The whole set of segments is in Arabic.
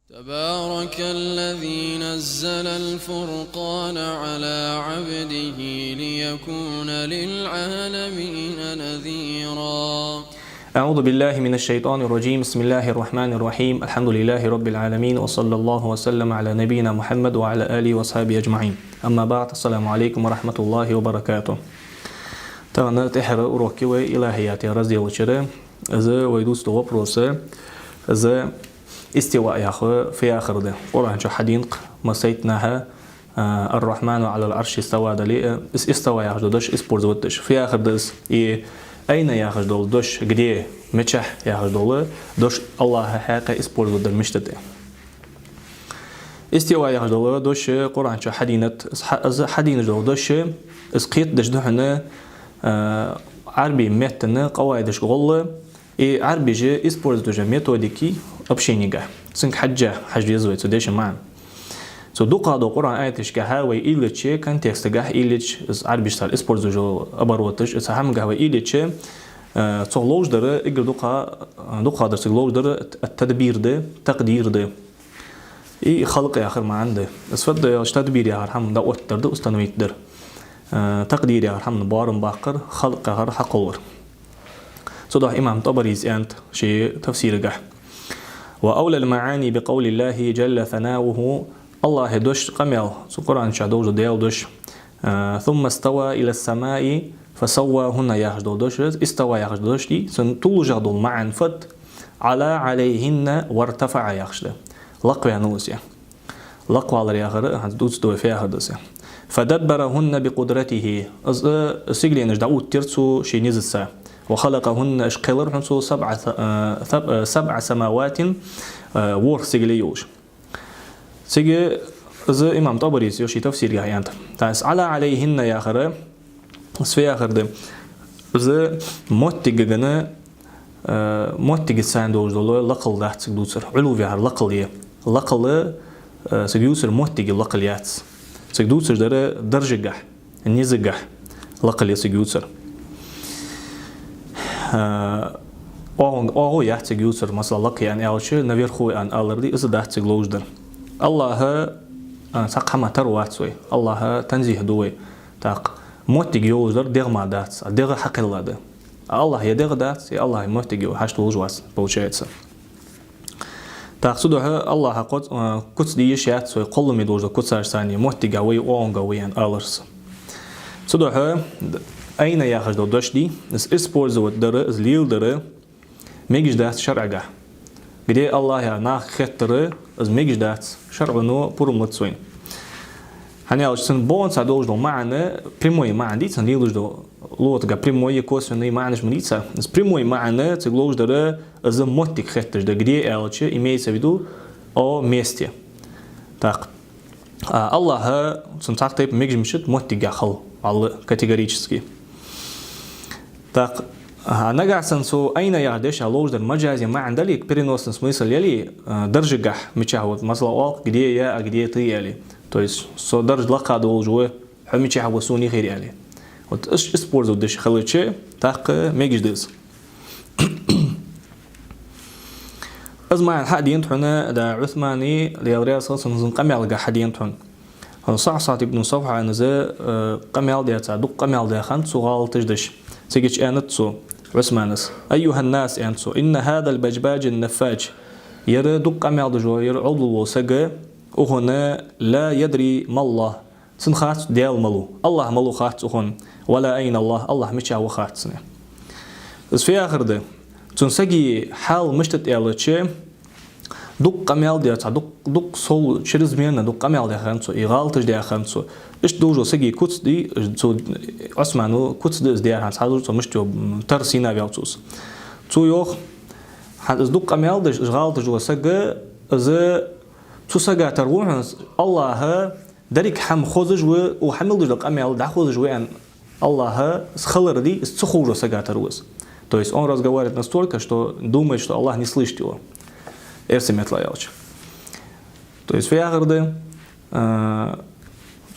تبارك الذي نزل الفرقان على عبده ليكون للعالمين نذيرا. أعوذ بالله من الشيطان الرجيم. بسم الله الرحمن الرحيم. الحمد لله رب العالمين وصلى الله وسلم على نبينا محمد وعلى آله وصحبه أجمعين. أما بعد، السلام عليكم ورحمة الله وبركاته. تغنى تحرى أروكي وإلهيات رزيل وشرة إذا ويدوست وبروسة إذا استواء ياخو في آخر ده قرآن شو حدينق مسيتناها الرحمن على العرش استوى دلي استوى ياخو دش اسبورز ودش في آخر دس أين ياخو دول دش قديه متشح ياخو دول دش الله حقا اسبورز ودر مشتده استواء ياخو دول دش قرآن شو حدينت حدين دول دش اسقيت دش دهنا عربي متنا قواعدش غلة عربي جه اسبورز دوجا ميثوديكي общения. Цинк хаджа язывает судейший ман. So дука до Коран айтиш гахавай иличе контекста гах илич из арбиштар используешь оборотыш это хам гахавай иличе цоглоуждары игр дука дырсыг лоуждары التدبيرды تقديرды и халق яхыр маанды. Сфадда тадбир яхыр хам да оттарды установиттер. تقدير яхыр хам барын бақыр халق яхыр хақолыр. So да имам Табариз ант شيء تفسير гах. وأولى المعاني بقول الله جل ثناؤه الله دوش قمل القرآن شادوج ديال دوش ثم استوى إلى السماء فسواهن يخجدول دوش استوى يخجدول دوش دي سنتوجد معا فت عليهن وارتفع يخجد لقوى نوسيا لقوى على يخر دوس دو فيها هدسيا فدبرهن بقدرته سيجلين داود ترسو شي نزسا وخلقهن اشقلر حنسو سبع سماوات ور سيجليوش سيجي زي امام طبريز يوشي تفسير جايانت تاس عليهن يا اخر سفي اخر ده زي موتيجنا موتيج ساندوج دول لقل دحت دوسر علو فيها لقل سيجوسر موتيج لقليات سيجوسر درجه نيزجه لقل سيجوسر أو يحتاج يوسر مثلا لك يعني أول شيء نبيرخو أن ألردي إذا دحتاج لوجدر الله سقما ترواتسوي الله تنزيه دوي تاق موتيج يوزر دير ما داتس دير حق الله ده الله يدير داتس الله موتيج يو هشت لوجواس получается تاق سودها الله قد كوتس دي يشياتسوي قل ميدوجر كوتسار ثاني موتيج وي أونغا وي أن ألرس سودها أين ياخذ دوش دي اس اسبورز ودر از ليل در ميجش دات شرعه где الله يا ناخ خطر از ميجش دات شرع نو пурумлцوين هنيال سن بون سادوج دو معنى прямой معنى دي سن ليل دو лотга прямой косвенный معنى жмница с прямой معنى цеглож дер از мотик خطر да где элче имеется в виду о месте так Allah сен тактеп мегж мишит мотик гахал ал категорически. Так, нагасан со айна яхдеш алоуждар маджази маан далик переносный смысл яли даржигах меча вот масла где я, а где ты яли. То есть со дарж лака должу хамича васуни хир яли. Вот используют деш халыче так мегждис. أزمع الحدين تحنا دا عثماني ليوريا صوص نزن قميل جا حدين تحن صعصات ابن صفحة نزا قميل ديتا دق قميل ديا خان صغال تجدش سيجيش أنتسو عثمانس أيها الناس أنتسو إن هذا البجباج النفاج يرى دق قميل دجو يرى عضو سجى وهنا لا يدري ما الله سنخات ديال ملو الله ملو خات وهن ولا أين الله مش هو خات سنة بس في آخر ده تنسجي حال مشتت إلتشي دق قميل ديتا دق صول شرزمينا دق قميل ديا خانسو إغالتش ديا خانسو إيش دوجو سجي كوتس دي تو عثمانو كوتس دي ديار هانس هادو تو مشتو ترسينا بيالتوس تو يوخ هاد دق قميل ديش إغالتش جو سجى إذا تو سجى تروح الله دريك حم خوزج وحمل دج قميل دا خوزج وين الله схалер ди сцохужо сага таруз. То есть он разговаривает настолько, что думает, что Аллах не слышит его. Эрсиметлаялч. То есть фиагрды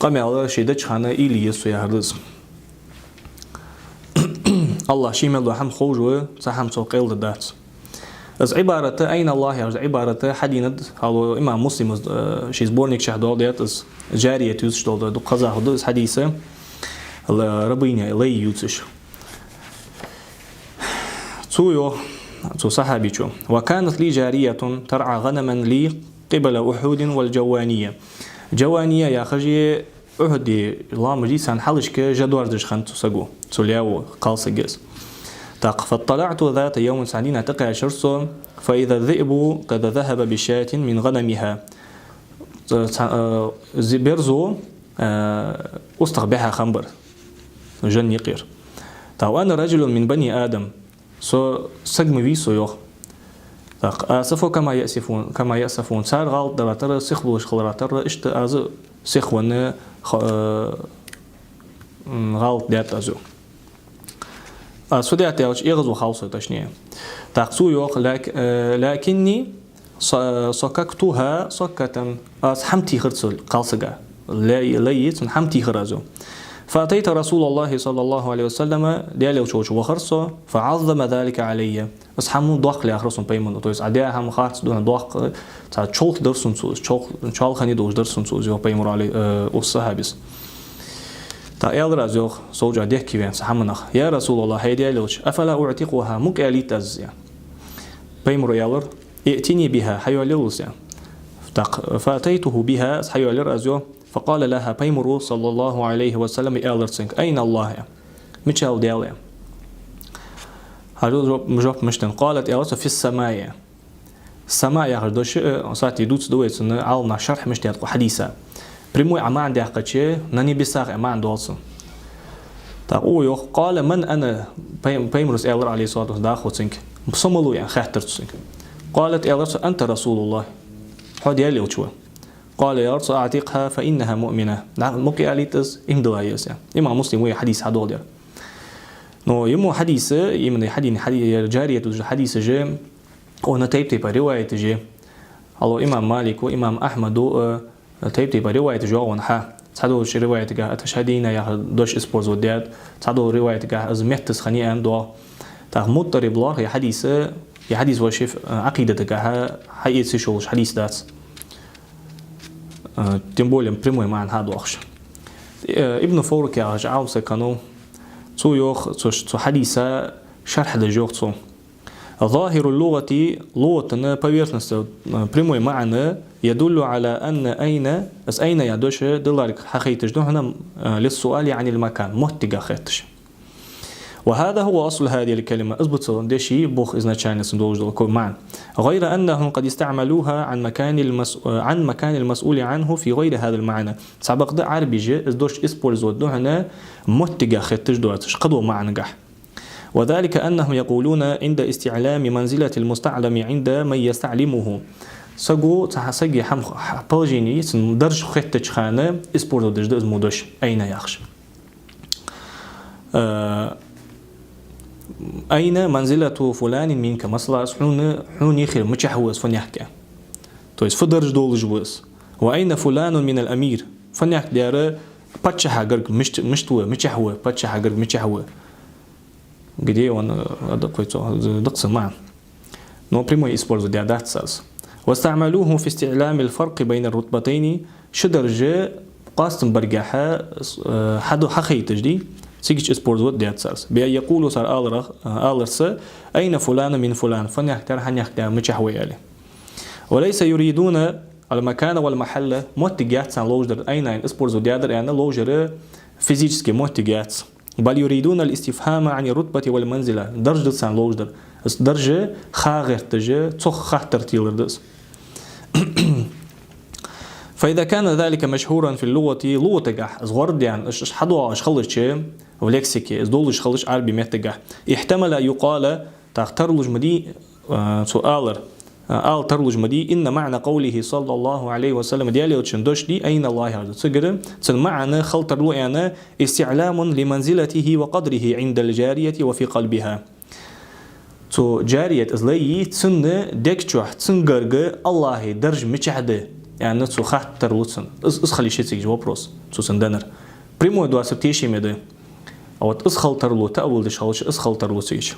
قميل شيء خانة إليس ويهردز الله شيء ملو حم خوجو صحم سوقيل دات از عبارة أين الله يعني عبارة حدينة هذا إمام مسلم شيء سبورنيك شهدوا ديت از جارية يوزش دول دو قضاء هذا از حديثة ربيني لي يوزش تو صحابي شو وكانت لي جارية ترعى غنما لي قبل أحد والجوانية جوانية يا خجي أهدي الله مجيء سان حلش كجدور دش خنت سجو تلياو قالس جس فاطلعت ذات يوم سعدين تقع شرصه فإذا الذئب قد ذهب بشاة من غنمها برزو أستقبحها خنبر جن يقير وأنا رجل من بني آدم سجم بيسو يوخ آسفوا كما يأسفون صار غلط دراتر سخبوش خلراتر اشت از سخون غلط ديت ازو سوديات يوش يغزو خالص تشنيه تاقسو يوخ لكني صككتها صكة حمتي خرصل قالسقا ليت حمتي خرزو فأتيت رسول الله صلى الله عليه وسلم ديالي وشوش وخرصه فعظم ذلك علي أصحابه ضاق لي أخرصهم بيمن تويس عديها هم خارج دون ضاق تا شوق درسون سوز شوق خني دوش درسون سوز يو بيمر علي الصحابيس تا يالر أزوخ سوجا ديك كيفين سحمنخ يا رسول الله هيدي لوش أفلا أعتقها مكاليت أزيا بيمر يالر ائتني بها حيوليوس فأتيته بها حيولر أزو فقال لها بيمر صلى الله عليه وسلم إيلرسنك أين الله متشاو ديالي هذا مجاب مشتن قالت إيلرس في السماء السماء يا خردوش ساعتي دوتس دويت إن عالنا شرح مشتيات حديثا بريموي عما عندي حقتشي ناني بيساق عما عند والسن تقول قال من أنا بيمرس إيلر عليه الصلاة والسلام داخل سنك بصملو يعني خاطر سنك قالت إيلرس أنت رسول الله حد يلي وشوا قال يا رسول أعتقها فإنها مؤمنة مقي عليتس إمدلايس يعني إمام مسلم ويا حديث هذول يعني نو يمو حديث يمن حديث جارية حديث جاء وأنا تيب رواية جاء الله إمام مالك وإمام أحمد تيب رواية جاء ونحا تعدو شي رواية جاء تشهدين يا دوش إسبورز وديات تعدو رواية جاء أزمتس خني أن دوا تغمض ربلاغ يا حديث وشيف عقيدة جاء حقيقة سيشوش حديث دات тем более прямой ман хадвахш ابن فورك يا جاو سكنو تو يوخ تو حديثا شرح دجوخ تو ظاهر اللغة لغة поверхность прямой معنى يدل على أن أين يدوش دلارك حقيقة هنا للسؤال عن المكان مهتجا خاتش وهذا هو أصل هذه الكلمة أثبت دشي بوخ إزناتشاني سندوج دلكو معا غير أنهم قد استعملوها عن مكان المسؤول عنه في غير هذا المعنى سابق ده عربي جي إزدوش إسبولزو هنا متجا خطش دواتش قدو مع نجح وذلك أنهم يقولون عند استعلام منزلة المستعلم عند من يستعلمه سجو تحسجي حم بلجيني درج خطش خانة إسبولزو دج إزمودش أين يخش أين منزلة فلان منك مثلا حون يخير متشحوز فنيحكي تويس فدرج دول جوز وأين فلان من الأمير فنيحك دياره باتشها غرق مشتوه متشحوه باتشها غرق متشحوه قديه وانا دقس معا نو بريمو يسبورزو ديادات سالس واستعملوه في استعلام الفرق بين الرتبتين شدرجة قاستم برقاحة حدو حقي تجدي سيجيش إسبورز ود ديات سالس بأن يقولوا صار آلرس أين فلان من فلان فنيحتر هنيحتر متشحوي عليه وليس يريدون المكان والمحل موتجات سان لوجر أين إسبورز وديادر يعني لوجر فيزيكسكي موتجات بل يريدون الاستفهام عن الرتبة والمنزلة درجة سان لوجر درجة خاغر تجه تخ خاطر تيلردس فإذا كان ذلك مشهورا في اللغة لغة جح صغرد يعني إيش حدوا إيش خلص شيء ولكسيكي إيش دول إيش خلص عربي متجح احتمل يقال تخترلج مدي سؤالر آل ترلج مدي إن معنى قوله صلى الله عليه وسلم ديالي وتشندوش دي أين الله هذا تجرم تن معنى خلط الرؤيا استعلام لمنزلته وقدره عند الجارية وفي قلبها تو جارية إزلي تن دكتوح تنجرج الله درج متشهده يعني تو خاطر لوتسن اس خلي شيء تيجي وبروس تو سندنر بريمو دو اسبتيشي مده او اس خلطر لو تاول دش خلش اس خلطر لو تيجي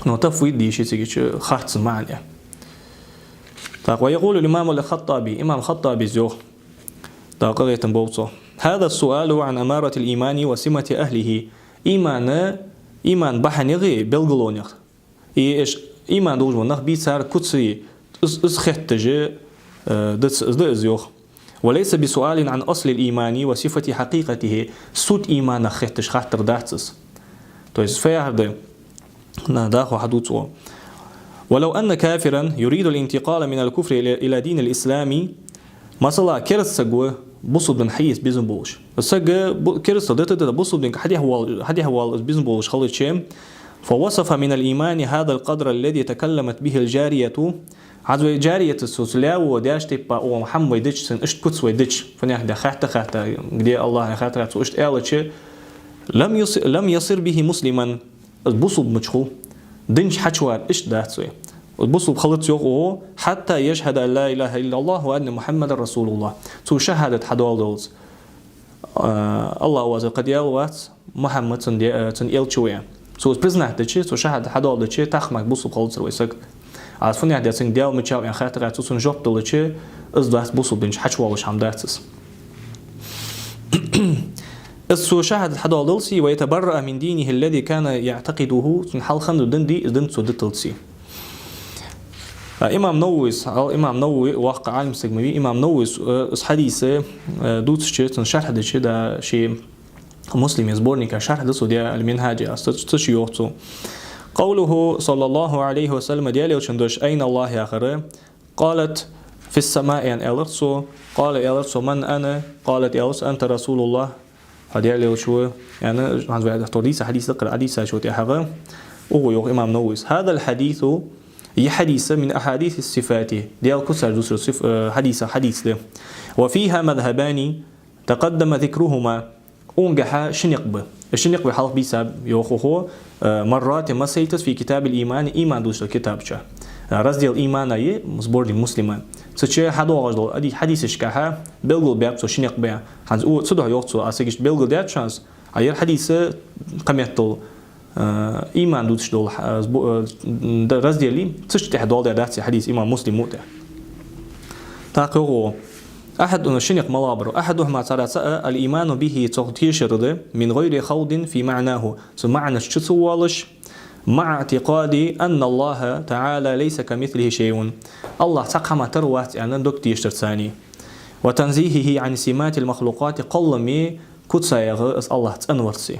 نو تفويض دي شيء تيجي خاص معنى. ويقول الإمام الخطابي إمام الخطابي زوج قرية بوصو هذا السؤال عن أمارة الإيمان وسمة أهله إيمان بحنيغي بلغلونيغ إيش إيمان دوجو نخ بيسار كتسي إسخيتجي دزيوخ وليس بسؤال عن أصل الإيمان وصفة حقيقته سوت إيمان خيتش خاطر داتس تويس فيهرد داخو حدوثو ولو أن كافرا يريد الانتقال من الكفر إلى دين الإسلام مثلا كرسجو بصد بن حيس بيزن بولش السجى كرس ضد بصد بن حدي هو بيزن بولش خلص شيء فوصف من الإيمان هذا القدر الذي تكلمت به الجارية عزو جارية السوسلا وداش تبقى أو محمد ويدش سن إشت كتس ويدش فنيح ده خاطر قدي الله خاطر إشت قالتش لم يصير به مسلما بصد مشخو دنش حشوار إشت داتسوي البصل بخلط يوقعه حتى يشهد أن لا إله إلا الله وأن محمد رسول الله تو شهادة حدوال دولز الله وازل قد يالوات محمد تن شوية تو برزنه دشي تو شهادة حدوال دشي تخمك بصل بخلط سرويسك عارفين يعني داتن ديال متشاو يعني خاطر تو سن جوب دولشي إزدات بصل دنش حشوالش هم داتس السو شهادة حدوال دولسي ويتبرأ من دينه الذي كان يعتقده تن حال خمد دندي إذن سو دتلسي إمام نووي واقع عالم سجمي إمام نووي حديث دوت شيء شرح ده شيء ده شيء مسلم يزبورني كشرح ده سوديا المنهاج استشيوعته قوله صلى الله عليه وسلم ديالي وشندوش أين الله يا آخره قالت في السماء يعني ألرسو قال ألرسو من أنا قالت ألرس أنت رسول الله هديالي وشو يعني عن حديث اقرأ حديث شو تيحغه وهو إمام نووي هذا الحديث هي حديث من أحاديث الصفات ديال كسر دوسر حديث ده وفيها مذهبان تقدم ذكرهما أنجح الشنقب حلق بيساب يوخوه مرات ما سيتس في كتاب الإيمان إيمان دوسر كتاب شا رز ديال الإيمان أي مصبور المسلمان سشيء حدو غجل أدي حديث شكاها بلغل بيعبسو شنقب هنز أو صدق يوخسو أسيجش بلغل ديال شانس أير حديث قميتل إيمان دوتش دول رز ديالي تشتح دول داتي حديث إمام مسلم موته تاقوه أحد شنق ملابر أحدهما ترى الإيمان به تغتيشر من غير خوض في معناه ثم معنى الشتوالش مع اعتقاد أن الله تعالى ليس كمثله شيء الله تقام تروات أن دكتيشر ثاني وتنزيهه عن سمات المخلوقات قلمي كتسايغ الله تنورسي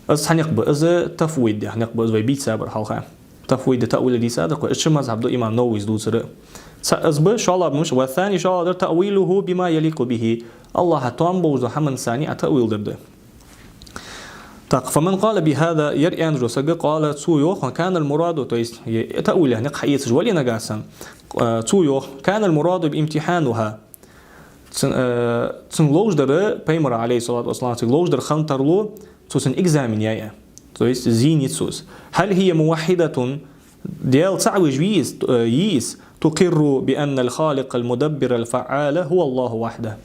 از هنقبل از تفويض هنقبل از بيت سابر حلقة تفويض تأويل دي صادق إيش مذهب دو إمام نووي دوسر از ب شاء الله مش والثاني شاء الله تأويله بما يليق به الله توام بوز حمن ثاني التأويل ده تق فمن قال بهذا يرئي أنجو سج قال تسويو كان المراد تويس تأويله نق حيث جولي نجاسا تسويو كان المراد بامتحانها تنلوج در بيمر عليه الصلاة والسلام تنلوج در خنترلو توسن إكزامين يايا تويس زيني تسوس هل هي موحدة ديال تعوج ييس تقر بأن الخالق المدبر الفعال هو الله وحده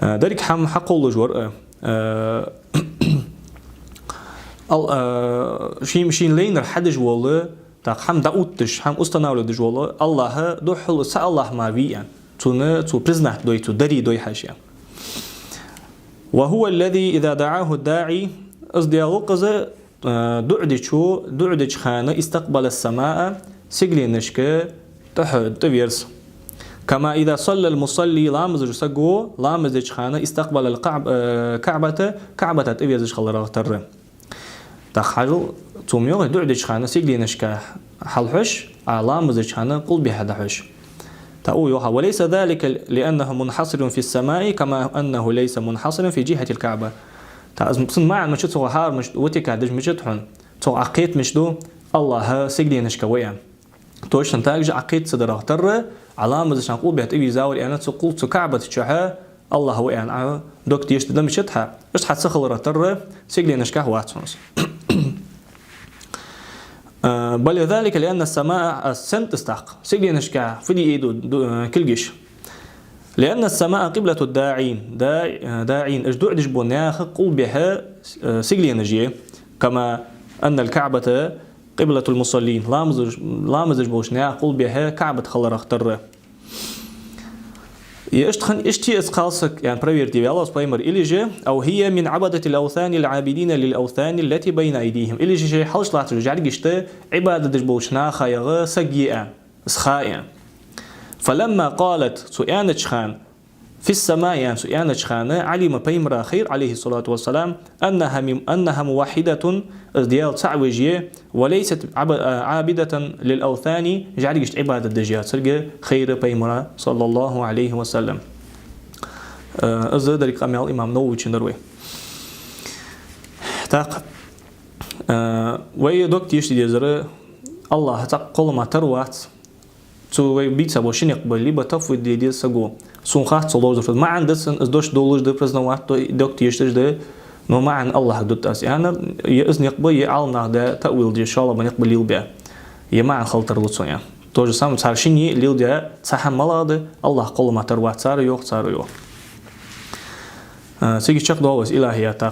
ذلك حم حقول جور شين لينر حدج والله تاق حم داوتش حم استناول دج والله الله دو حل سا الله ما بيان تو برزنه دوي تو دري دوي حاشيا وهو الذي إذا دعاه الداعي أصديالوقز دعدش خانة استقبل السماء سجلي نشكة تحد تفيرس كما إذا صلى المصلي لامز جسقو لامز خانة استقبل كعبة تفيرس خل رغتر تخيل توميو دعدش خانة سجلي نشكة حلحش لامز خانة قل بهذا حش تأويها وليس ذلك لأنه منحصر في السماء كما أنه ليس منحصرا في جهة الكعبة تأزم مع مش تو هار مش وتك دج مش تحن تو عقيت مش دو الله سجلي نشكويا توش تنتاج عقيت صدره تر علامة زش نقول بهت أبي زاول أنا تقول تو كعبة تشها الله هو يعني دوك تيش تدم شتها إيش حتسخل رتر سجلي نشكه واتسونس بل ذلك لأن السماء السنت استحق سجلي نشكه في دي إيدو كل جيش لأن السماء قبلة داعين اجدوع دجبون ياخ قل بها سجلي نجيه كما أن الكعبة قبلة المصلين لامزج بوش ناقل بها كعبة خلر اختر اشتي اسقالسك يعني проверьте الله سبحانه или же أو هي من عبدة الأوثان العابدين للأوثان التي بين أيديهم или же شيء حلش لا ترجع لقشته عبادة بوش ناخا يغا سجيئة اسخاء فلما قالت سؤال خان في السماء يعني سؤال خان علم بيمرا خير عليه الصلاة والسلام أنها موحدة ديال تعوجية وليست عابدة للأوثان جعلقشت عبادة دجيات سرقة خير بيمرا صلى الله عليه وسلم ذلك أمي الإمام نووي نروي تاق ويدوك تيشتي ديزر الله تقول ما تروات تو بيتسا بوشين يقبل لي بتفويض دي سجو سونخات صلوز ما عندسن ازدوش دولج ده برزنوات دوك تيشتش ده نو ما عن الله دوت أس يعني يأذن يقبل يعلنا ده تأويل دي شاء الله من يقبل ليل بيا يما عن خلطر لطسون يعني توجه سام تارشيني ليل ده صحن ملاده الله قول ما تروات صار يو سيجي شق دوس إلهيات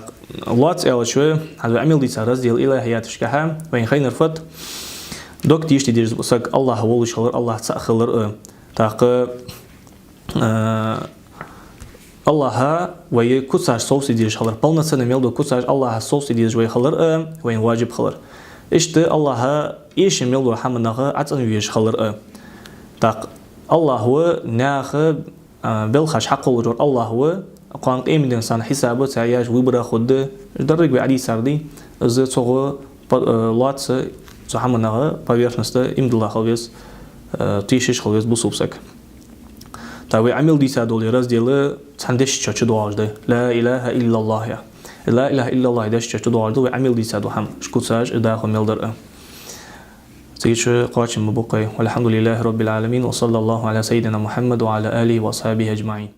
الله تعالى شو هذا عمل دي صار رزيل إلهيات شكها وين خين رفض دوك تيشتي ديرز بسك الله ولش خلر الله تسخلر تاق الله وي كوساج صوصي ديرز خلر بالنا سنة ميلدو كوساج الله صوصي ديرز وي خلر وين واجب خلر إشت الله إيش ميلدو حمناه عتن ويش خلر تاق الله هو ناخ بالخش حق الجور الله هو قان قيم الإنسان حسابه تعيش ويبرا خد درج بعدي سردي إذا صغوا لات زحمنا поверхностно им дала халвес тишиш халвес бусупсак таве амил диса доли разделы цандеш чачу дуажды ла илаха иллаллах я ла илаха иллаллах даш чачу дуажды ве амил диса духам шкуцаж да хамелдер تيجي قاچم بقي والحمد لله رب العالمين وصلى الله على سيدنا محمد وعلى آله وصحبه أجمعين